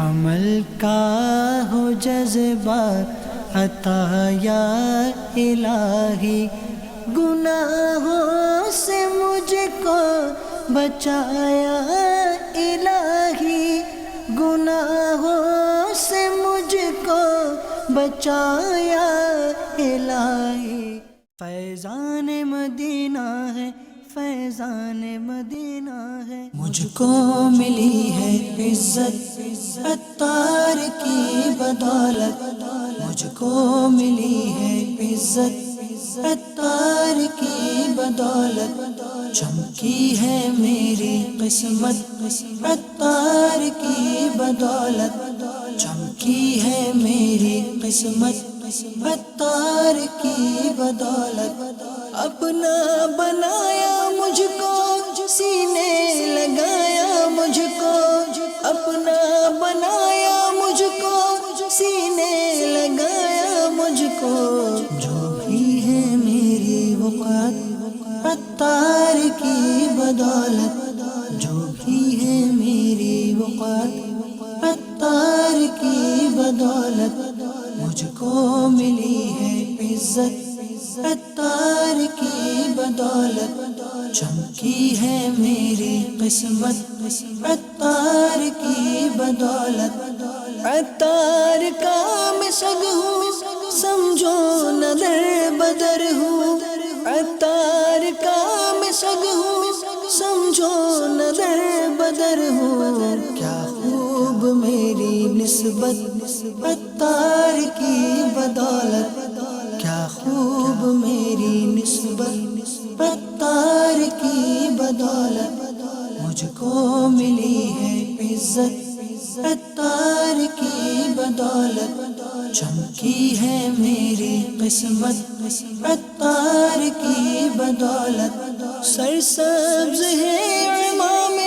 عمل کا ہو جذبہ عطا یا الہی، گناہوں سے مجھ کو بچایا الہی، گناہوں سے مجھ کو بچایا الہی۔ فیضان مدینہ ہے، فیضان مدینہ ہے، مجھ کو ملی ہے عزت عطار کی بدولت، مجھ کو ملی ہے عزت عطار کی بدولت، چمکی ہے میری قسمت عطار کی بدولت، چمکی ہے میری قسمت عطار کی بدولت، اپنا بنایا مجھ کو، سینے لگایا مجھ کو، اپنا بنایا مجھ کو، سینے لگایا مجھ کو، جو بھی ہے میری وقت عطار کی بدولت، جو بھی ہے میری وقت عطار کی بدولت، مجھ کو ملی ہے عزت عطار کی بدولت، چمکی ہے میری قسمت عطار کی بدولت، عطار کا میں سگ ہوں، سمجھو نہ در بدر ہوں، عطار کا میں سگ ہوں، سمجھو نہ در بدر ہوں، کیا خوب میری نسبت عطار کی بدولت، کیا خوب میری نسبت عطار کی بدولت، مجھ کو ملی ہے عزت عطار کی بدولت، چمکی ہے میری قسمت عطار کی بدولت، سرسبز ہے امام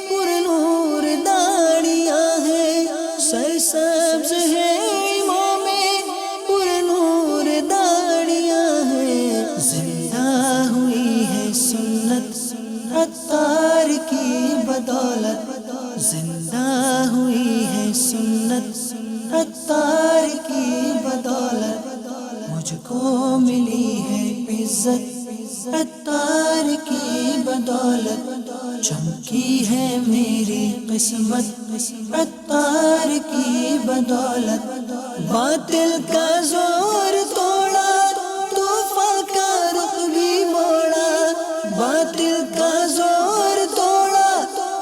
پر نور داڑیاں ہیں، سرسبز ہے امام پر نور داڑیاں ہیں، زندہ ہوئی ہے سنت عطار کی بدولت، زندہ ہوئی ہے سنت عطار کی بدولت، مجھ کو ملی ہے عزت عطار کی بدولت، چمکی ہے میری قسمت عطار کی بدولت، باطل کا زور توڑا، طوفان کا رخ بھی موڑا، باطل کا زور توڑا،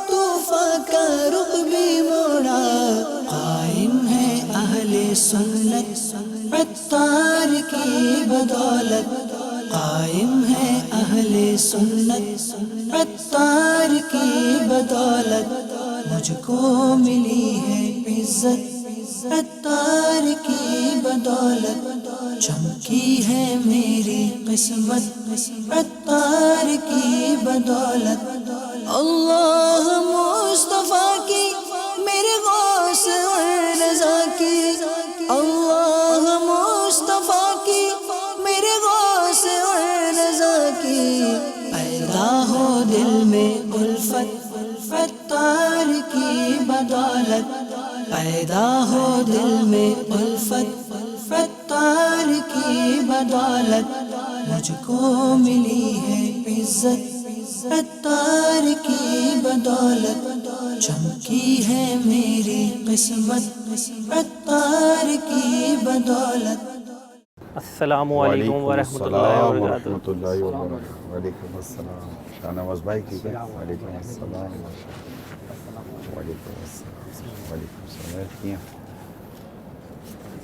طوفان کا رخ بھی موڑا، قائم ہے اہل سنت عطار کی بدولت، قائم ہے اہل سنت عطار کی بدولت، مجھ کو ملی ہے عزت عطار کی بدولت، چمکی ہے میری قسمت عطار کی بدولت، اللہ مصطفیٰ کی میرے غوث اور رضا کی، اللہ مصطفیٰ کی میرے غوث اور رضا کی، پیدا ہو دل میں الفت عطار کی بدولت، پیدا ہو دل میں الفت عطار کی بدولت، مجھ کو ملی ہے عزت عطار کی بدولت، چمکی ہے میری قسمت عطار کی بدولت۔ السلام علیکم ورحمۃ اللہ وبرکاتہ۔ وعلیکم السلام۔ شاہ نواز بھائی ٹھیک ہے؟ وعلیکم السلام۔ وعلیکم السلام۔ وعلیکم السلام۔ ٹھیک ہیں؟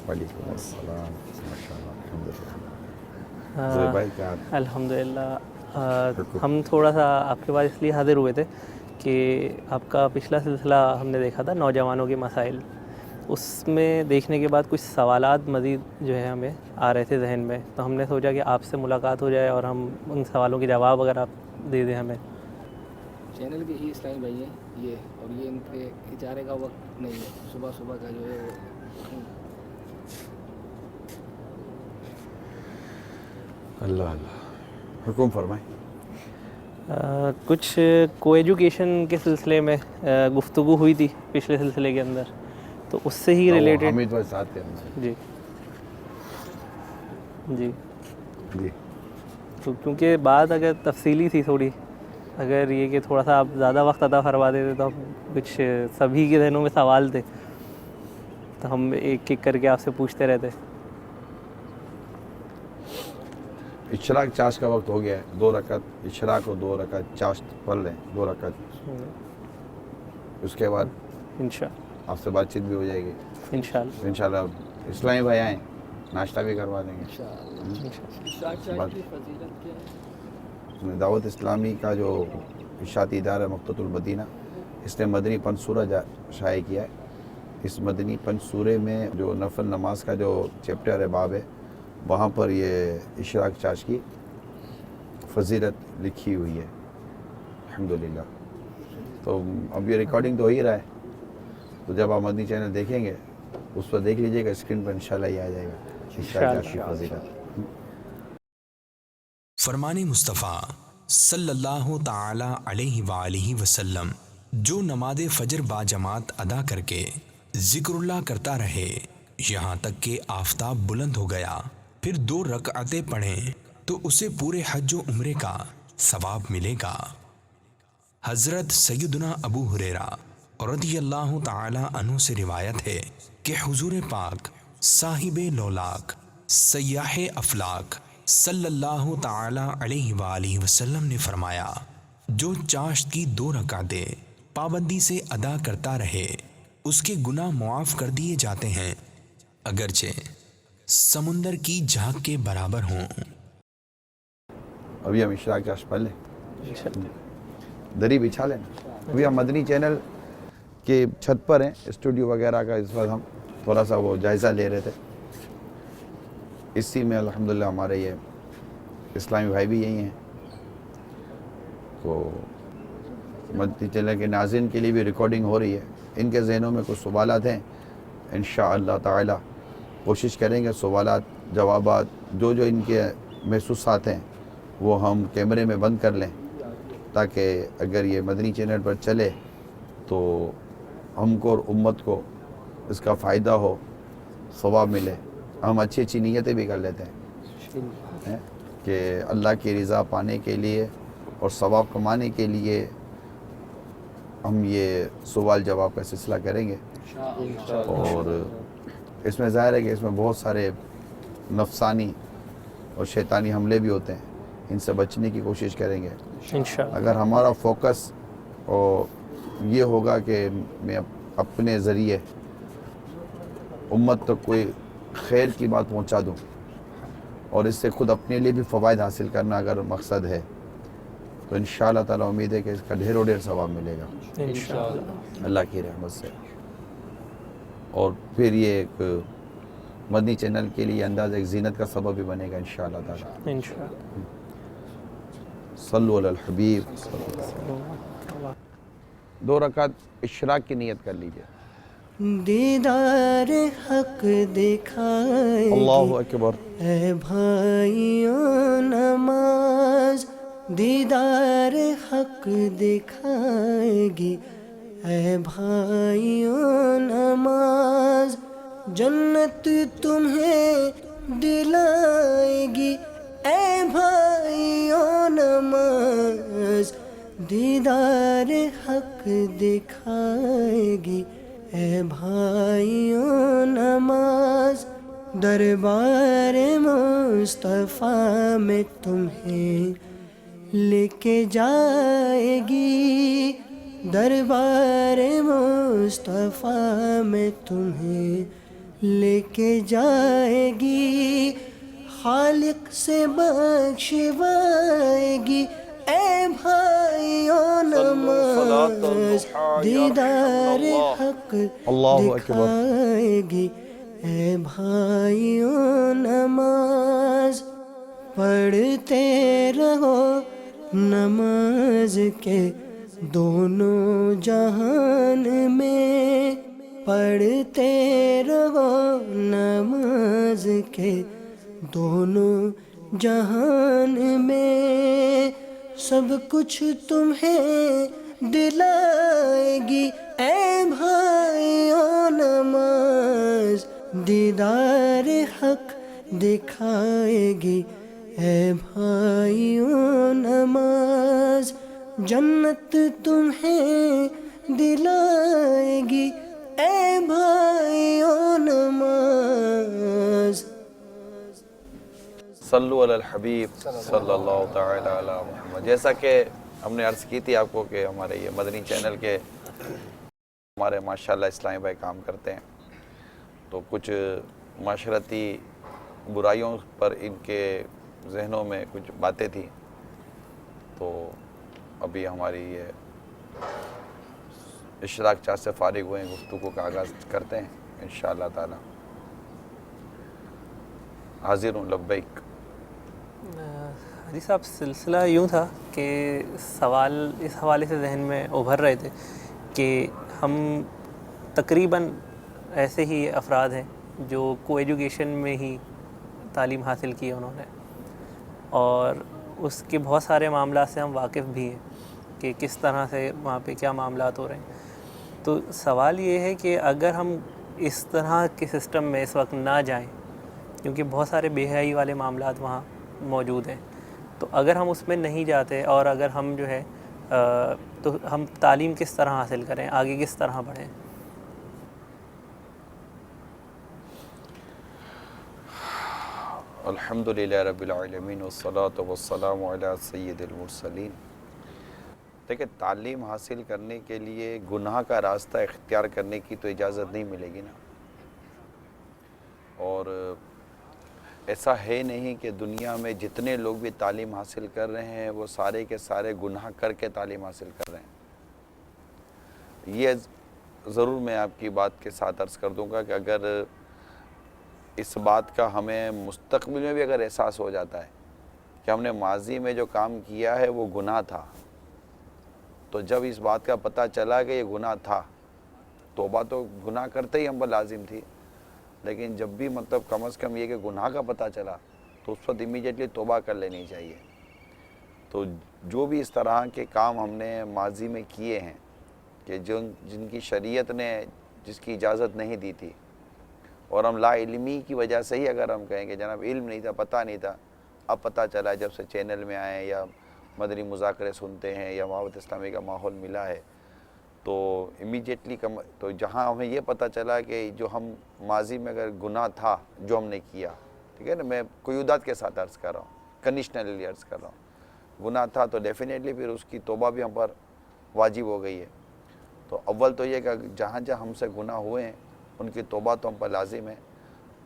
وعلیکم السلام۔ ماشاء اللہ، الحمد للہ۔ بھائی کیا؟ الحمد للہ۔ ہم تھوڑا سا آپ کے پاس اس لیے حاضر ہوئے تھے کہ آپ کا پچھلا سلسلہ ہم نے دیکھا تھا نوجوانوں کے مسائل، اس میں دیکھنے کے بعد کچھ سوالات مزید جو ہے ہمیں آ رہے تھے ذہن میں، تو ہم نے سوچا کہ آپ سے ملاقات ہو جائے اور ہم ان سوالوں کے جواب اگر آپ دے دیں ہمیں۔ چینل کے ہی اسلامی بھائی ہیں یہ، اور یہ ان کے اجارے کا وقت نہیں ہے، صبح صبح کا جو ہے اللہ اللہ، حکم فرمائیں۔ کچھ کو ایجوکیشن کے سلسلے میں گفتگو ہوئی تھی پچھلے سلسلے کے اندر، تو اس سے ہی ریلیٹڈ. حمید بھائی ساتھ تھے ہمارے. جی جی. جی تو کیونکہ بات اگر تفصیلی تھی تھوڑی، اگر یہ کہ تھوڑا سا آپ زیادہ وقت عطا فرما دیتے تو ہم کچھ سبھی کے ذہنوں میں سوال تھے تو ہم ایک ایک کر کے آپ سے پوچھتے رہتے. اشراق چاشت کا وقت ہو گیا ہے. 2 رکعت اشراق اور 2 رکعت چاشت پڑھ لیں. 2 رکعت اس کے بعد انشاءاللہ آپ سے بات چیت بھی ہو جائے گی انشاءاللہ. انشاءاللہ. اسلامی بھائی آئیں، ناشتہ بھی کروا دیں گے. دعوت اسلامی کا جو اشاعتی ادارہ مقتۃ المدینہ، اس نے مدنی پنصورہ شائع کیا ہے. اس مدنی پنصورے میں جو نفل نماز کا جو چیپٹر ہے، باب ہے، وہاں پر یہ اشراق چاشت کی فضیلت لکھی ہوئی ہے الحمدللہ. تو اب یہ ریکارڈنگ تو ہو ہی رہا ہے، تو جب آپ مدنی چینل دیکھیں گے اس پر دیکھ لیجئے گا، اسکرین پر انشاءاللہ یہ آ جائے گا اشراق چاشت کی فضیلت. فرمان مصطفیٰ صلی اللہ تعالی علیہ وآلہ وسلم جو نماز فجر با جماعت ادا کر کے ذکر اللہ کرتا رہے یہاں تک کہ آفتاب بلند ہو گیا، پھر 2 رکعتیں پڑھیں تو اسے پورے حج و عمرے کا ثواب ملے گا. حضرت سیدنا ابو ہریرہ رضی اللہ تعالی عنہ سے روایت ہے کہ حضور پاک صاحب لولاک سیاح افلاک صلی اللہ تعالی علیہ وآلہ وسلم نے فرمایا، جو چاشت کی 2 رکعتیں پابندی سے ادا کرتا رہے اس کے گناہ معاف کر دیے جاتے ہیں، اگرچہ سمندر کی جھاگ کے برابر ہوں. ابھی ہم اشراق چاشت پڑھ لیں، دری بچھا لیں. ابھی ہم مدنی چینل کے چھت پر ہیں، اسٹوڈیو وغیرہ کا اس وقت ہم تھوڑا سا وہ جائزہ لے رہے تھے. اسی میں الحمدللہ ہمارے یہ اسلامی بھائی بھی یہی ہیں، تو مدنی چینل کے ناظرین کے لیے بھی ریکارڈنگ ہو رہی ہے. ان کے ذہنوں میں کچھ سوالات ہیں، انشاءاللہ تعالی کوشش کریں گے سوالات جوابات جو ان کے محسوسات ہیں وہ ہم کیمرے میں بند کر لیں، تاکہ اگر یہ مدنی چینل پر چلے تو ہم کو اور امت کو اس کا فائدہ ہو، ثواب ملے. ہم اچھی نیتیں بھی کر لیتے ہیں کہ اللہ کی رضا پانے کے لیے اور ثواب کمانے کے لیے ہم یہ سوال جواب کا سلسلہ کریں گے. اور اس میں ظاہر ہے کہ اس میں بہت سارے نفسانی اور شیطانی حملے بھی ہوتے ہیں، ان سے بچنے کی کوشش کریں گے انشاءاللہ. اگر ہمارا فوکس یہ ہوگا کہ میں اپنے ذریعے امت تک کوئی خیر کی بات پہنچا دوں اور اس سے خود اپنے لیے بھی فوائد حاصل کرنا اگر مقصد ہے، تو انشاءاللہ تعالی امید ہے کہ اس کا ڈھیروں ڈھیر ثواب ملے گا انشاءاللہ اللہ کی رحمت سے. اور پھر یہ ایک مدنی چینل کے لیے انداز ایک زینت کا سبب بھی بنے گا انشاءاللہ تعالی. صلو علی الحبیب. 2 رکعت اشراق کی نیت کر لیجئے. دیدار حق دکھائے اللہ اکبر. اے بھائیوں نماز دیدار حق دکھائے گی، اے بھائیوں نماز جنت تمہیں دلائے گی، اے بھائیوں نماز دیدار حق دکھائے گی، اے بھائیوں نماز دربار مصطفیٰ میں تمہیں لے کے جائے گی، دربار مصطفیٰ میں تمہیں لے کے جائے گی، خالق سے بخشوائے گی، اے بھائیوں نماز دیدار حق دکھائے گی، اے بھائیوں نماز پڑھتے رہو نماز کے دونوں جہان میں، پڑھتے رہو نماز کے دونوں جہان میں، سب کچھ تمہیں دلائے گی، اے بھائیوں نماز دیدار حق دکھائے گی اے بھائیوں نماز جنت تمہیں دلائے گی اے بھائیوں نماز. صلو علی الحبیب صلی اللہ تعالی علی محمد. جیسا کہ ہم نے عرض کی تھی آپ کو کہ ہمارے یہ مدنی چینل کے ہمارے ماشاءاللہ اسلامی بھائی کام کرتے ہیں، تو کچھ معاشرتی برائیوں پر ان کے ذہنوں میں کچھ باتیں تھیں، تو ابھی ہماری یہ اشراق چاہ سے فارغ ہوئے ہیں، گفتگو کا آغاز کرتے ہیں انشاءاللہ تعالی. حاضر ہوں لبیک. حاجی صاحب سلسلہ یوں تھا کہ سوال اس حوالے سے ذہن میں ابھر رہے تھے کہ ہم تقریباً ایسے ہی افراد ہیں جو کو ایجوکیشن میں ہی تعلیم حاصل کی ہے انہوں نے، اور اس کے بہت سارے معاملات سے ہم واقف بھی ہیں کہ کس طرح سے وہاں پہ کیا معاملات ہو رہے ہیں. تو سوال یہ ہے کہ اگر ہم اس طرح کے سسٹم میں اس وقت نہ جائیں، کیونکہ بہت سارے بے حیائی والے معاملات وہاں موجود ہیں، تو اگر ہم اس میں نہیں جاتے اور اگر ہم جو ہے تو ہم تعلیم کس طرح حاصل کریں، آگے کس طرح بڑھیں؟ الحمدللہ رب العالمین والصلاة والسلام علی سید المرسلین. دیکھیں، تعلیم حاصل کرنے کے لیے گناہ کا راستہ اختیار کرنے کی تو اجازت نہیں ملے گی نا، اور ایسا ہے نہیں کہ دنیا میں جتنے لوگ بھی تعلیم حاصل کر رہے ہیں وہ سارے کے سارے گناہ کر کے تعلیم حاصل کر رہے ہیں. یہ ضرور میں آپ کی بات کے ساتھ عرض کر دوں گا کہ اگر اس بات کا ہمیں مستقبل میں بھی اگر احساس ہو جاتا ہے کہ ہم نے ماضی میں جو کام کیا ہے وہ گناہ تھا، تو جب اس بات کا پتہ چلا کہ یہ گناہ تھا، توبہ تو گناہ کرتے ہی ہم پر لازم تھی، لیکن جب بھی مطلب کم از کم یہ کہ گناہ کا پتہ چلا تو اس وقت امیڈیٹلی توبہ کر لینی چاہیے. تو جو بھی اس طرح کے کام ہم نے ماضی میں کیے ہیں کہ جن کی شریعت نے جس کی اجازت نہیں دی تھی، اور ہم لا علمی کی وجہ سے ہی اگر ہم کہیں کہ جناب علم نہیں تھا، پتہ نہیں تھا، اب پتہ چلا جب سے چینل میں آئے یا مدنی مذاکرے سنتے ہیں یا محبت اسلامی کا ماحول ملا ہے، تو امیڈیٹلی تو جہاں ہمیں یہ پتہ چلا کہ جو ہم ماضی میں اگر گناہ تھا جو ہم نے کیا، ٹھیک ہے نا، میں قیودات کے ساتھ عرض کر رہا ہوں، کنڈیشنلی عرض کر رہا ہوں، گناہ تھا تو ڈیفینیٹلی پھر اس کی توبہ بھی ہم پر واجب ہو گئی ہے. تو اول تو یہ کہ جہاں جہاں ہم سے گناہ ہوئے ہیں ان کی توبہ تو ہم پر لازم ہے.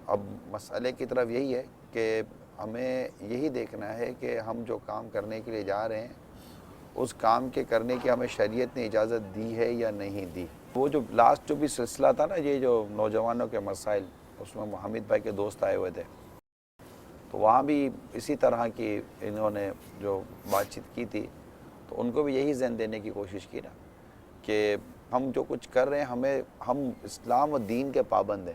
اب مسئلے کی طرف یہی ہے کہ ہمیں یہی دیکھنا ہے کہ ہم جو کام کرنے کے لیے جا رہے ہیں اس کام کے کرنے کی ہمیں شریعت نے اجازت دی ہے یا نہیں دی. وہ جو لاسٹ جو بھی سلسلہ تھا نا، یہ جو نوجوانوں کے مسائل، اس میں حامد بھائی کے دوست آئے ہوئے تھے، تو وہاں بھی اسی طرح کی انہوں نے جو بات چیت کی تھی، تو ان کو بھی یہی ذہن دینے کی کوشش کی نا کہ ہم جو کچھ کر رہے ہیں ہم اسلام و دین کے پابند ہیں.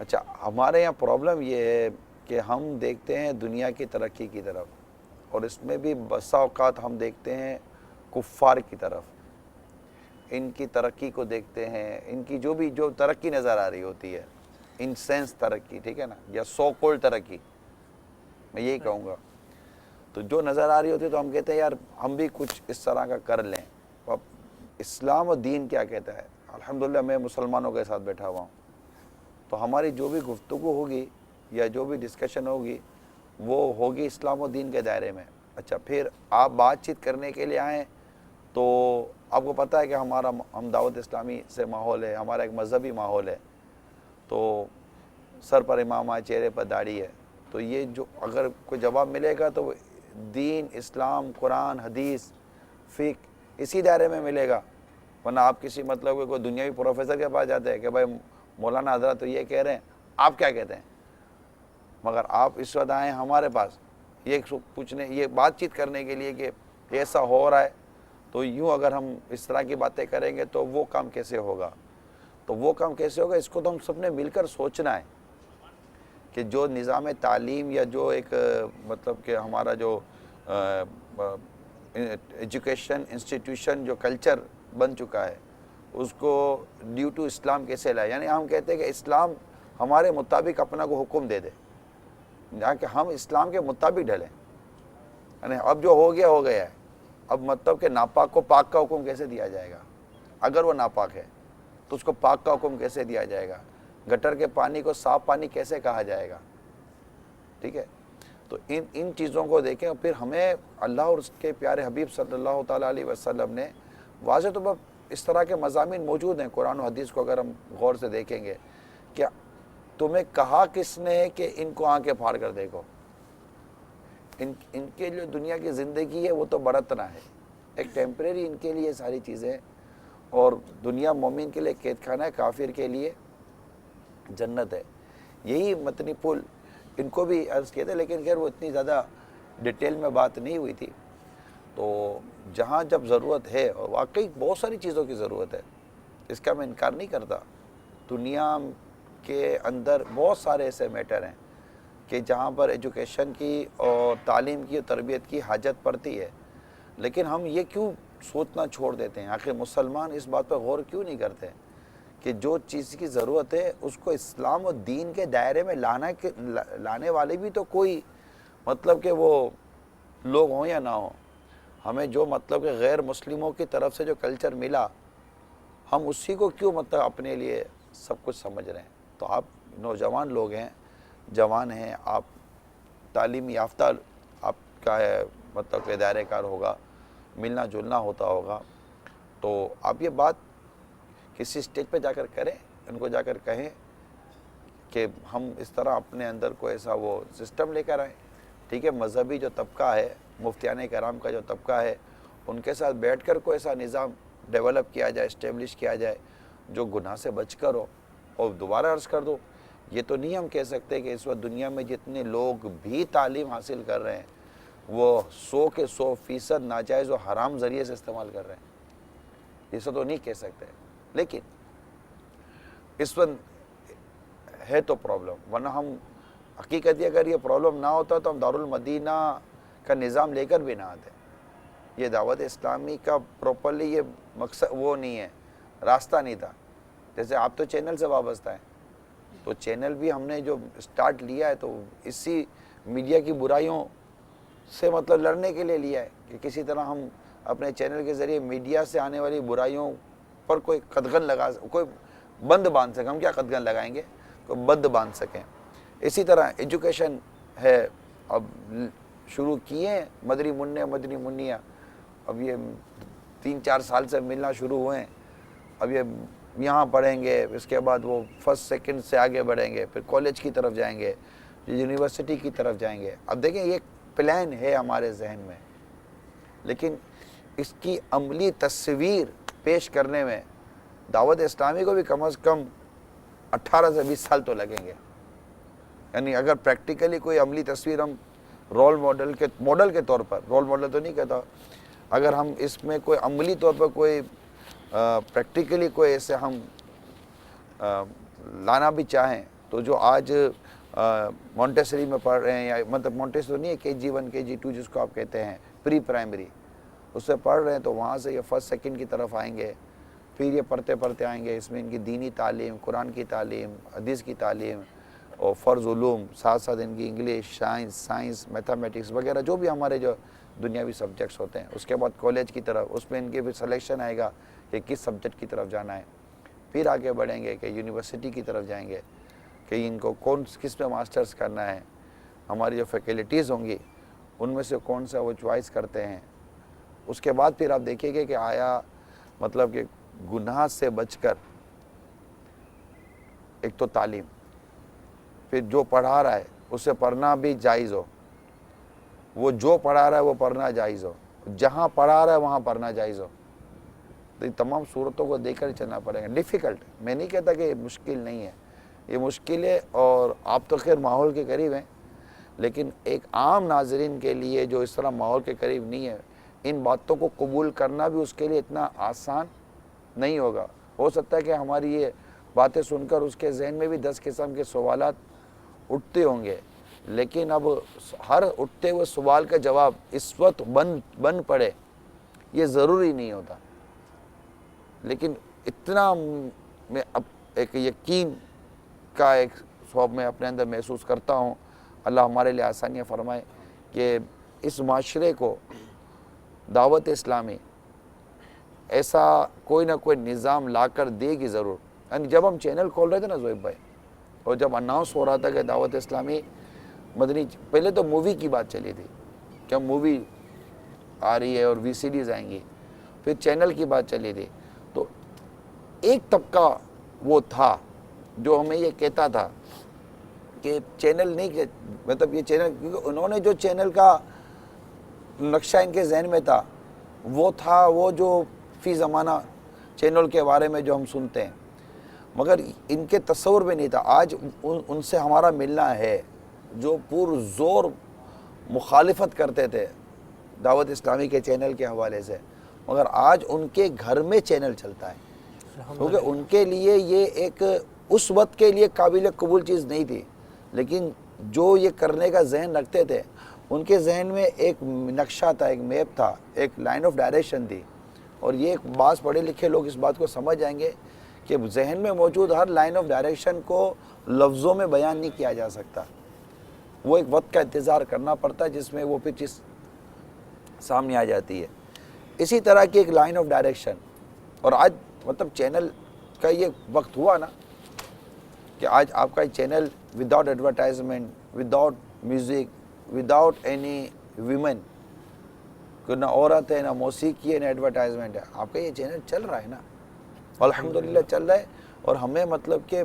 اچھا، ہمارے یہاں پرابلم یہ ہے کہ ہم دیکھتے ہیں دنیا کی ترقی کی طرف، اور اس میں بھی بسا اوقات ہم دیکھتے ہیں کفار کی طرف، ان کی ترقی کو دیکھتے ہیں، ان کی جو ترقی نظر آ رہی ہوتی ہے، ان سینس ترقی، ٹھیک ہے نا، یا سو کولڈ ترقی، میں یہی کہوں گا، تو جو نظر آ رہی ہوتی ہے تو ہم کہتے ہیں یار ہم بھی کچھ اس طرح کا کر لیں. اب اسلام و دین کیا کہتا ہے؟ الحمدللہ میں مسلمانوں کے ساتھ بیٹھا ہوا ہوں، تو ہماری جو بھی گفتگو ہوگی یا جو بھی ڈسکشن ہوگی وہ ہوگی اسلام و دین کے دائرے میں. اچھا، پھر آپ بات چیت کرنے کے لیے آئیں تو آپ کو پتہ ہے کہ ہم دعوت اسلامی سے ماحول ہے، ہمارا ایک مذہبی ماحول ہے، تو سر پر امامہ، چہرے پر داڑھی ہے، تو یہ جو اگر کوئی جواب ملے گا تو دین، اسلام، قرآن، حدیث، فقہ اسی دائرے میں ملے گا. ورنہ آپ کسی مطلب کوئی دنیاوی پروفیسر کے پاس جاتے ہیں کہ بھائی مولانا حضرت تو یہ کہہ رہے ہیں، آپ کیا کہتے ہیں؟ مگر آپ اس وقت آئے ہمارے پاس یہ پوچھنے، یہ بات چیت کرنے کے لیے کہ ایسا ہو رہا ہے، تو یوں اگر ہم اس طرح کی باتیں کریں گے تو وہ کام کیسے ہوگا؟ تو وہ کام کیسے ہوگا، اس کو تو ہم سب نے مل کر سوچنا ہے کہ جو نظام تعلیم یا جو ایک مطلب کہ ہمارا جو ایجوکیشن انسٹیٹیوشن جو کلچر بن چکا ہے، اس کو ڈیو ٹو اسلام کیسے لائے. یعنی ہم کہتے ہیں کہ اسلام ہمارے مطابق اپنا کو حکم دے دے, جہاں کہ ہم اسلام کے مطابق ڈھلیں. یعنی اب جو ہو گیا ہے. اب مطلب کہ ناپاک کو پاک کا حکم کیسے دیا جائے گا؟ اگر وہ ناپاک ہے تو اس کو پاک کا حکم کیسے دیا جائے گا؟ گٹر کے پانی کو صاف پانی کیسے کہا جائے گا؟ ٹھیک ہے. تو ان چیزوں کو دیکھیں. اور پھر ہمیں اللہ اور اس کے پیارے حبیب صلی اللہ تعالیٰ علیہ وسلم نے واضح طور پر اس طرح کے مضامین موجود ہیں قرآن و حدیث کو اگر ہم غور سے دیکھیں گے کہ تمہیں کہا کس نے ہے کہ ان کو آنکھیں پھاڑ کر دیکھو. ان کے جو دنیا کی زندگی ہے وہ تو برتنا ہے, ایک ٹیمپریری ان کے لیے ساری چیزیں, اور دنیا مومن کے لیے قید خانہ ہے, کافر کے لیے جنت ہے. یہی متنی پھول ان کو بھی عرض کیے تھے, لیکن خیر وہ اتنی زیادہ ڈیٹیل میں بات نہیں ہوئی تھی. تو جہاں جب ضرورت ہے, اور واقعی بہت ساری چیزوں کی ضرورت ہے, اس کا میں انکار نہیں کرتا. دنیا کے اندر بہت سارے ایسے میٹر ہیں کہ جہاں پر ایجوکیشن کی اور تعلیم کی اور تربیت کی حاجت پڑتی ہے, لیکن ہم یہ کیوں سوچنا چھوڑ دیتے ہیں؟ آخر مسلمان اس بات پر غور کیوں نہیں کرتے کہ جو چیز کی ضرورت ہے اس کو اسلام و دین کے دائرے میں لانے والے بھی تو کوئی مطلب کہ وہ لوگ ہوں یا نہ ہوں. ہمیں جو مطلب کہ غیر مسلموں کی طرف سے جو کلچر ملا, ہم اسی کو کیوں مطلب اپنے لیے سب کچھ سمجھ رہے ہیں؟ تو آپ نوجوان لوگ ہیں, جوان ہیں, آپ تعلیم یافتہ آپ کا ہے مطلب کہ دائرہ کار ہوگا, ملنا جلنا ہوتا ہوگا, تو آپ یہ بات کسی اسٹیج پہ جا کر کریں, ان کو جا کر کہیں کہ ہم اس طرح اپنے اندر کو ایسا وہ سسٹم لے کر آئیں. ٹھیک ہے, مذہبی جو طبقہ ہے, مفتیان کرام کا جو طبقہ ہے, ان کے ساتھ بیٹھ کر کوئی ایسا نظام ڈیولپ کیا جائے, اسٹیبلش کیا جائے جو گناہ سے بچ کر ہو. اور دوبارہ عرض کر دو, یہ تو نہیں ہم کہہ سکتے کہ اس وقت دنیا میں جتنے لوگ بھی تعلیم حاصل کر رہے ہیں وہ 100 کے 100% ناجائز و حرام ذریعے سے استعمال کر رہے ہیں, اسے تو نہیں کہہ سکتے. لیکن اس وقت ہے تو پرابلم, ورنہ ہم حقیقت اگر یہ پرابلم نہ ہوتا تو ہم دارالمدینہ کا نظام لے کر بھی نہ آتے. یہ دعوت اسلامی کا پراپرلی یہ مقصد وہ نہیں ہے, راستہ نہیں تھا. جیسے آپ تو چینل سے وابستہ ہیں, تو چینل بھی ہم نے جو سٹارٹ لیا ہے تو اسی میڈیا کی برائیوں سے مطلب لڑنے کے لیے لیا ہے کہ کسی طرح ہم اپنے چینل کے ذریعے میڈیا سے آنے والی برائیوں پر کوئی قدغن کوئی بند باندھ سکیں. ہم کیا قدغن لگائیں گے, کوئی بند باندھ سکیں. اسی طرح ایجوکیشن ہے, اب شروع کیے ہیں مدنی منیا, اب یہ 3-4 سال سے ملنا شروع ہوئے ہیں. اب یہ یہاں پڑھیں گے, اس کے بعد وہ فرسٹ سیکنڈ سے آگے بڑھیں گے, پھر کالج کی طرف جائیں گے, یونیورسٹی کی طرف جائیں گے. اب دیکھیں یہ پلان ہے ہمارے ذہن میں, لیکن اس کی عملی تصویر پیش کرنے میں دعوت اسلامی کو بھی کم از کم 18 سے 20 سال تو لگیں گے. یعنی اگر پریکٹیکلی کوئی عملی تصویر ہم ماڈل کے طور پر, رول ماڈل تو نہیں کہتا, اگر ہم اس میں کوئی عملی طور پر کوئی پریکٹیکلی کوئی ایسے ہم لانا بھی چاہیں تو جو آج مونٹیسری میں پڑھ رہے ہیں, یا مطلب مونٹیسری تو نہیں ہے, KG1 KG2 جس کو آپ کہتے ہیں پری پرائمری, اس سے پڑھ رہے ہیں, تو وہاں سے یہ فرسٹ سیکنڈ کی طرف آئیں گے. پھر یہ پڑھتے آئیں گے, اس میں ان کی دینی تعلیم, قرآن کی تعلیم, حدیث کی تعلیم اور فرض علوم, ساتھ ساتھ ان کی انگلش, سائنس, میتھمیٹکس وغیرہ جو بھی ہمارے جو دنیاوی سبجیکٹس ہوتے ہیں. اس کے بعد کالج کی طرف, اس میں ان کے بھی سلیکشن آئے گا کہ کس سبجیکٹ کی طرف جانا ہے. پھر آگے بڑھیں گے کہ یونیورسٹی کی طرف جائیں گے کہ ان کو کس میں ماسٹرز کرنا ہے. ہماری جو فیکلٹیز ہوں گی ان میں سے کون سا وہ چوائس کرتے ہیں. اس کے بعد پھر آپ دیکھیں گے کہ آیا مطلب کہ گناہ سے بچ کر ایک تو تعلیم, پھر جو پڑھا رہا ہے اسے پڑھنا بھی جائز ہو, وہ جو پڑھا رہا ہے وہ پڑھنا جائز ہو, جہاں پڑھا رہا ہے وہاں پڑھنا جائز ہو. تو تمام صورتوں کو دیکھ کر چلنا پڑے گا. ڈیفیکلٹ, میں نہیں کہتا کہ یہ مشکل نہیں ہے, یہ مشکل ہے, اور آپ تو خیر ماحول کے قریب ہیں, لیکن ایک عام ناظرین کے لیے جو اس طرح ماحول کے قریب نہیں ہے, ان باتوں کو قبول کرنا بھی اس کے لیے اتنا آسان نہیں ہوگا. ہو سکتا ہے کہ ہماری یہ باتیں سن کر اس کے ذہن میں بھی 10 قسم کے سوالات اٹھتے ہوں گے, لیکن اب ہر اٹھتے ہوئے سوال کا جواب اس وقت بن پڑے یہ ضروری نہیں ہوتا. لیکن اتنا میں اب ایک یقین کا ایک شعب میں اپنے اندر محسوس کرتا ہوں. اللہ ہمارے لیے آسانیاں فرمائے کہ اس معاشرے کو دعوت اسلامی ایسا کوئی نہ کوئی نظام لا کر دے گی ضرور. یعنی جب ہم چینل کھول رہے تھے نا زہیب بھائی, اور جب اناؤنس ہو رہا تھا کہ دعوت اسلامی مدنی, پہلے تو مووی کی بات چلی تھی کہ مووی آ رہی ہے اور وی سی ڈیز آئیں گی, پھر چینل کی بات چلی تھی. تو ایک طبقہ وہ تھا جو ہمیں یہ کہتا تھا کہ چینل نہیں, کہ مطلب یہ چینل, کیونکہ انہوں نے جو چینل کا نقشہ ان کے ذہن میں تھا وہ تھا وہ جو فی زمانہ چینل کے بارے میں جو ہم سنتے ہیں, مگر ان کے تصور میں نہیں تھا. آج ان سے ہمارا ملنا ہے جو پر زور مخالفت کرتے تھے دعوت اسلامی کے چینل کے حوالے سے, مگر آج ان کے گھر میں چینل چلتا ہے, کیونکہ ان کے لیے یہ ایک اس وقت کے لیے قابل قبول چیز نہیں تھی, لیکن جو یہ کرنے کا ذہن رکھتے تھے ان کے ذہن میں ایک نقشہ تھا, ایک میپ تھا, ایک لائن آف ڈائریکشن تھی. اور یہ ایک بعض پڑھے لکھے لوگ اس بات کو سمجھ جائیں گے کہ ذہن میں موجود ہر لائن آف ڈائریکشن کو لفظوں میں بیان نہیں کیا جا سکتا, وہ ایک وقت کا انتظار کرنا پڑتا ہے جس میں وہ پھر چیز سامنے آ جاتی ہے. اسی طرح کی ایک لائن آف ڈائریکشن, اور آج مطلب چینل کا یہ وقت ہوا نا کہ آج آپ کا channel without advertisement, without music, without any women, کہ نہ عورت ہے, نہ موسیقی ہے, نہ ایڈورٹائزمنٹ ہے, آپ کا یہ چینل چل رہا ہے نا, الحمدللہ چل رہا ہے. اور ہمیں مطلب کہ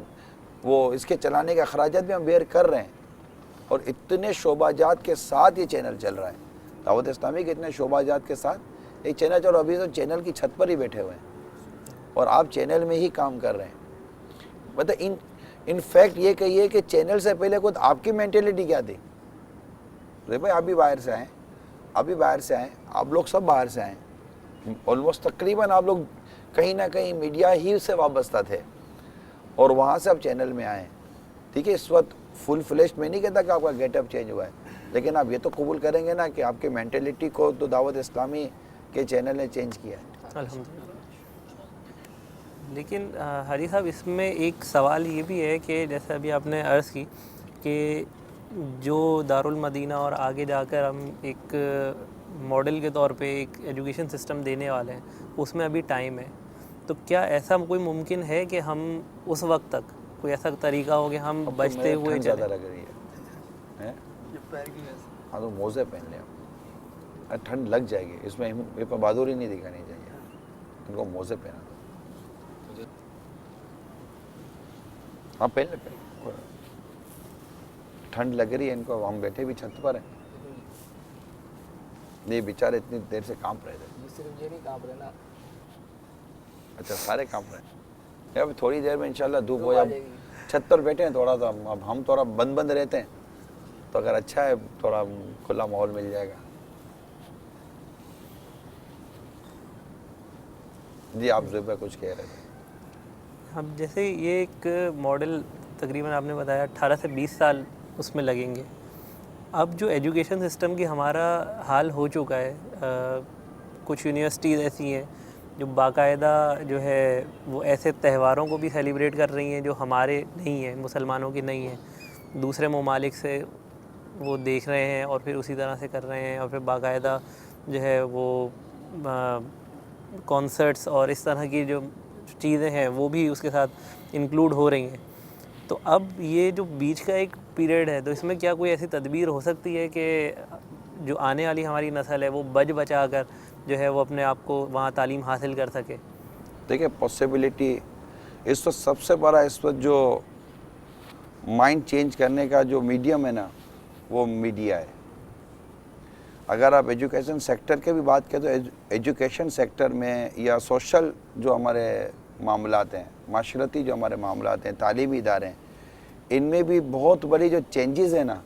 وہ اس کے چلانے کے اخراجات بھی ہم بیئر کر رہے ہیں, اور اتنے شعبہ جات کے ساتھ یہ چینل چل رہا ہے. دعوت اسلامی کے اتنے شعبہ جات کے ساتھ ایک چینل چل رہا ہے. ابھی تو چینل کی چھت پر ہی بیٹھے ہوئے ہیں اور آپ چینل میں ہی کام کر رہے ہیں. مطلب ان فیکٹ یہ کہیے کہ چینل سے پہلے خود آپ کی مینٹیلٹی کیا تھی؟ بھائی آپ بھی باہر سے آئیں, آپ بھی باہر سے آئیں, آپ لوگ سب باہر سے آئیں, آلموسٹ تقریباً آپ لوگ کہیں نہ کہیں میڈیا ہی سے وابستہ تھے, اور وہاں سے آپ چینل میں آئیں. ٹھیک ہے, اس وقت فل فلیش میں نہیں کہتا کہ آپ کا گیٹ اپ چینج ہوا ہے, لیکن آپ یہ تو قبول کریں گے نا کہ آپ کے مینٹیلٹی کو تو دعوت اسلامی کے چینل نے چینج کیا ہے. الحمدللہ. لیکن حاجی صاحب اس میں ایک سوال یہ بھی ہے کہ جیسے ابھی آپ نے عرض کی کہ جو دارالمدینہ اور آگے جا کر ہم ایک ماڈل کے طور پہ ایک ایجوکیشن سسٹم دینے والے ہیں, اس میں ابھی ٹائم ہے, تو کیا ایسا کوئی ممکن ہے کہ ہم اس وقت تک کوئی ایسا طریقہ ہو کہ ہم بچتے ہوئے زیادہ لگ رہی ہے, ہاں تو موزے پہن لیں, ٹھنڈ لگ جائے گی, اس میں بہادری نہیں دکھانی چاہیے, ان کو موزے پہنا دو. ہاں پہن لیں, ٹھنڈ لگ رہی ہے ان کو, ہم بیٹھے بھی چھت پر ہیں, یہ بیچارے اتنی دیر سے کانپ رہے تھے. صرف یہ نہیں کانپ رہے نا, اچھا سارے کانپ رہے ہیں. اب تھوڑی دیر میں انشاءاللہ دھوپ ہو جائے, چھت پر بیٹھے ہیں تھوڑا سا, اب ہم تھوڑا بند رہتے ہیں, تو اگر اچھا ہے تھوڑا کھلا ماحول مل جائے گا. جی آپ زبہ کچھ کہہ رہے تھے. اب جیسے یہ ایک ماڈل تقریباً آپ نے بتایا 18 سے 20 سال اس میں لگیں گے. اب جو ایجوکیشن سسٹم کی ہمارا حال ہو چکا ہے, کچھ یونیورسٹیز ایسی ہیں جو باقاعدہ جو ہے وہ ایسے تہواروں کو بھی سیلیبریٹ کر رہی ہیں جو ہمارے نہیں ہیں, مسلمانوں کی نہیں ہیں, دوسرے ممالک سے وہ دیکھ رہے ہیں اور پھر اسی طرح سے کر رہے ہیں, اور پھر باقاعدہ جو ہے وہ کانسرٹس اور اس طرح کی جو چیزیں ہیں وہ بھی اس کے ساتھ انکلوڈ ہو رہی ہیں. تو اب یہ جو بیچ کا ایک پیریڈ ہے, تو اس میں کیا کوئی ایسی تدبیر ہو سکتی ہے کہ جو آنے والی ہماری نسل ہے وہ بچا کر جو ہے وہ اپنے آپ کو وہاں تعلیم حاصل کر سکے؟ دیکھیں پاسبلٹی اس وقت سب سے بڑا اس وقت جو مائنڈ چینج کرنے کا جو میڈیم ہے نا وہ میڈیا ہے. اگر آپ ایجوکیشن سیکٹر کے بھی بات کریں تو ایجوکیشن سیکٹر میں یا سوشل جو ہمارے معاملات ہیں, معاشرتی جو ہمارے معاملات ہیں, تعلیمی ادارے ہیں, ان میں بھی بہت بڑی جو چینجز ہیں نا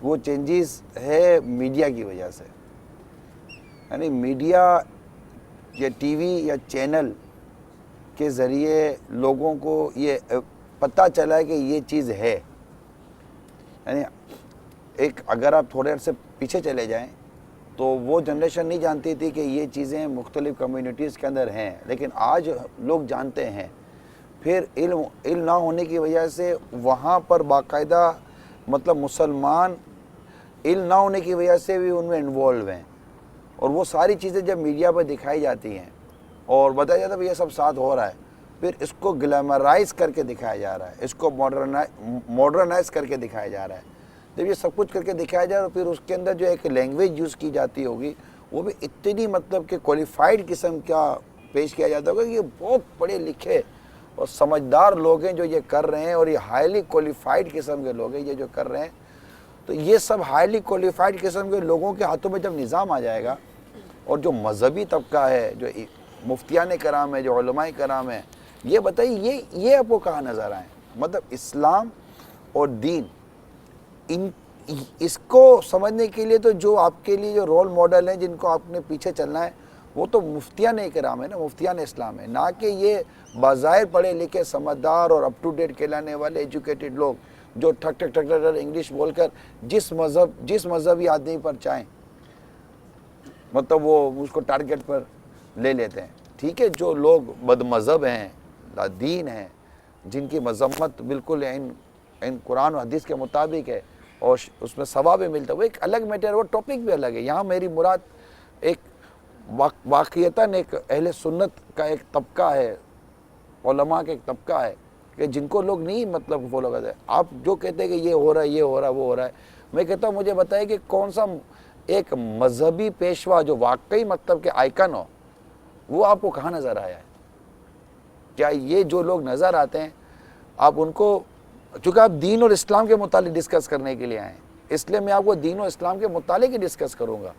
وہ چینجز ہے میڈیا کی وجہ سے. یعنی میڈیا یا ٹی وی یا چینل کے ذریعے لوگوں کو یہ پتہ چلا ہے کہ یہ چیز ہے. یعنی ایک اگر آپ تھوڑے عرصے پیچھے چلے جائیں تو وہ جنریشن نہیں جانتی تھی کہ یہ چیزیں مختلف کمیونٹیز کے اندر ہیں، لیکن آج لوگ جانتے ہیں۔ پھر علم نہ ہونے کی وجہ سے وہاں پر باقاعدہ مطلب مسلمان علم نہ ہونے کی وجہ سے بھی ان میں انوالو ہیں، اور وہ ساری چیزیں جب میڈیا پہ دکھائی جاتی ہیں اور بتایا جاتا ہے کہ یہ سب ساتھ ہو رہا ہے، پھر اس کو گلیمرائز کر کے دکھایا جا رہا ہے، اس کو ماڈرنائز کر کے دکھایا جا رہا ہے۔ جب یہ سب کچھ کر کے دکھایا جائے، اور پھر اس کے اندر جو ایک لینگویج یوز کی جاتی ہوگی وہ بھی اتنی مطلب کہ کوالیفائڈ قسم کا پیش کیا جاتا ہوگا کہ یہ بہت پڑھے لکھے اور سمجھدار لوگ ہیں جو یہ کر رہے ہیں، اور یہ ہائیلی کوالیفائڈ قسم کے لوگ ہیں یہ جو کر رہے ہیں۔ تو یہ سب ہائیلی کوالیفائڈ قسم کے لوگوں کے ہاتھوں میں جب نظام آ جائے گا، اور جو مذہبی طبقہ ہے، جو مفتیان کرام ہے، جو علماء کرام ہیں، یہ بتائیے یہ آپ کو کہاں نظر آئیں؟ مطلب اسلام اور دین، اس کو سمجھنے کے لیے تو جو آپ کے لیے جو رول ماڈل ہیں جن کو آپ نے پیچھے چلنا ہے وہ تو مفتیان کرام ہے نا، مفتیان اسلام ہے، نہ کہ یہ بظاہر پڑھے لکھے سمجھدار اور اپ ٹو ڈیٹ کہلانے والے ایجوکیٹڈ لوگ جو ٹھک ٹھک ٹھک ٹھک انگلش بول کر جس مذہبی آدمی پر چاہیں مطلب وہ اس کو ٹارگٹ پر لے لیتے ہیں۔ ٹھیک ہے، جو لوگ بد مذہب ہیں، لا دین ہیں، جن کی مذمت بالکل ان قرآن و حدیث کے مطابق ہے اور اس میں ثواب بھی ملتا ہے، وہ ایک الگ میٹر، وہ ٹاپک بھی الگ ہے۔ یہاں میری مراد ایک واقعیتاً ایک اہل سنت کا ایک طبقہ ہے، علماء کا ایک طبقہ ہے کہ جن کو لوگ نہیں مطلب فالو کرتے ہیں۔ آپ جو کہتے ہیں کہ یہ ہو رہا ہے، یہ ہو رہا ہے، وہ ہو رہا ہے، میں کہتا ہوں مجھے بتائیں کہ کون سا ایک مذہبی پیشوا جو واقعی مطلب کہ آئیکن ہو، وہ آپ کو کہاں نظر آیا ہے؟ کیا یہ جو لوگ نظر آتے ہیں آپ ان کو، چونکہ آپ دین اور اسلام کے متعلق ڈسکس کرنے کے لیے آئے ہیں، اس لیے میں آپ کو دین اور اسلام کے متعلق ہی ڈسکس کروں گا۔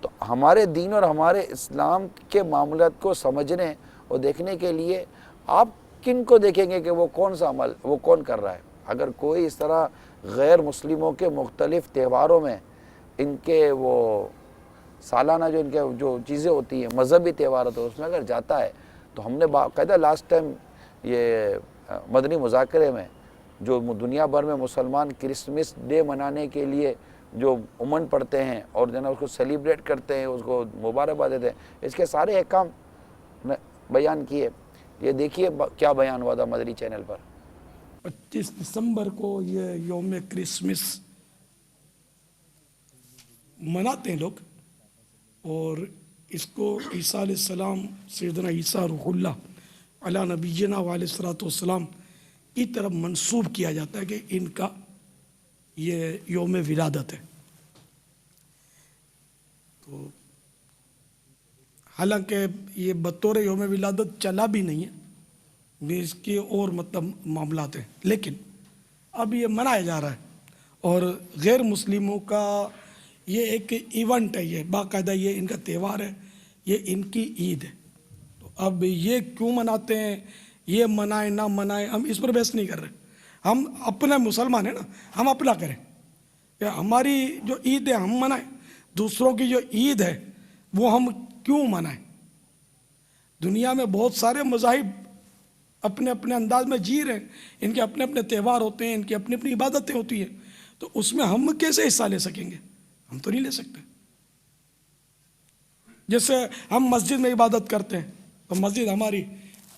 تو ہمارے دین اور ہمارے اسلام کے معاملات کو سمجھنے اور دیکھنے کے لیے آپ کن کو دیکھیں گے کہ وہ کون سا عمل وہ کون کر رہا ہے؟ اگر کوئی اس طرح غیر مسلموں کے مختلف تہواروں میں ان کے وہ سالانہ جو ان کے جو چیزیں ہوتی ہیں مذہبی تہوار ہوتے ہیں اس میں اگر جاتا ہے، تو ہم نے باقاعدہ لاسٹ ٹائم یہ مدنی مذاکرے میں جو دنیا بھر میں مسلمان کرسمس ڈے منانے کے لیے جو امن پڑھتے ہیں اور جو ہے نا اس کو سیلیبریٹ کرتے ہیں، اس کو مبارکباد دیتے ہیں، اس کے سارے احکام بیان کیے۔ یہ دیکھیے کیا بیان ہوا تھا مدنی چینل پر۔ 25 دسمبر کو یہ یوم کرسمس مناتے ہیں لوگ، اور اس کو عیسیٰ علیہ السلام، سیدنا عیسیٰ روح اللہ علی نبینا علیہ الصلوۃ والسلام کی طرف منسوب کیا جاتا ہے کہ ان کا یہ یوم ولادت ہے۔ تو حالانکہ یہ بطور یوم ولادت چلا بھی نہیں ہے، اس کے اور مطلب معاملات ہیں، لیکن اب یہ منایا جا رہا ہے، اور غیر مسلموں کا یہ ایک ایونٹ ہے، یہ باقاعدہ یہ ان کا تہوار ہے، یہ ان کی عید ہے۔ تو اب یہ کیوں مناتے ہیں، یہ منائیں نہ منائیں، ہم اس پر بحث نہیں کر رہے، ہم اپنا مسلمان ہیں نا، ہم اپنا کریں کہ ہماری جو عید ہے ہم منائیں، دوسروں کی جو عید ہے وہ ہم کیوں منائیں؟ دنیا میں بہت سارے مذاہب اپنے اپنے انداز میں جی رہے ہیں، ان کے اپنے اپنے تہوار ہوتے ہیں، ان کی اپنی اپنی عبادتیں ہوتی ہیں، تو اس میں ہم کیسے حصہ لے سکیں گے؟ ہم تو نہیں لے سکتے۔ جیسے ہم مسجد میں عبادت کرتے ہیں تو مسجد ہماری،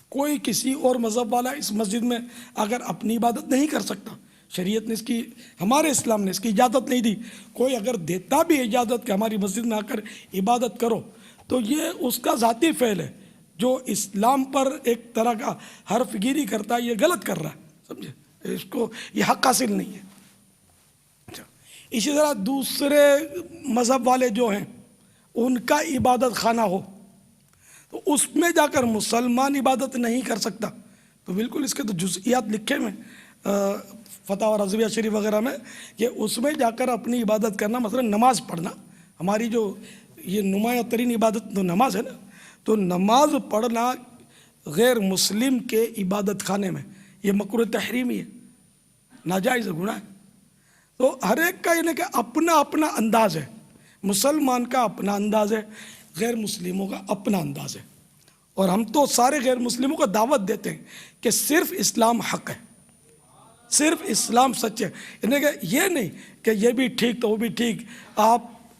کوئی کسی اور مذہب والا اس مسجد میں اگر اپنی عبادت نہیں کر سکتا، شریعت نے اس کی، ہمارے اسلام نے اس کی اجازت نہیں دی، کوئی اگر دیتا بھی اجازت کہ ہماری مسجد میں آ کر عبادت کرو، تو یہ اس کا ذاتی فعل ہے، جو اسلام پر ایک طرح کا حرف گیری کرتا ہے، یہ غلط کر رہا ہے، سمجھے؟ اس کو یہ حق حاصل نہیں ہے۔ اسی طرح دوسرے مذہب والے جو ہیں ان کا عبادت خانہ ہو تو اس میں جا کر مسلمان عبادت نہیں کر سکتا، تو بالکل اس کے تو جزئیات لکھے میں فتح رضویہ شریف وغیرہ میں کہ اس میں جا کر اپنی عبادت کرنا، مثلا نماز پڑھنا، ہماری جو یہ نمایاں ترین عبادت تو نماز ہے نا، تو نماز پڑھنا غیر مسلم کے عبادت خانے میں یہ مکروہ تحریمی ہے، ناجائز گناہ ہے۔ تو ہر ایک کا یعنی کہ اپنا اپنا انداز ہے، مسلمان کا اپنا انداز ہے، غیر مسلموں کا اپنا انداز ہے، اور ہم تو سارے غیر مسلموں کو دعوت دیتے ہیں کہ صرف اسلام حق ہے، صرف اسلام سچ ہے، یعنی کہ یہ نہیں کہ یہ بھی ٹھیک تو وہ بھی ٹھیک، آپ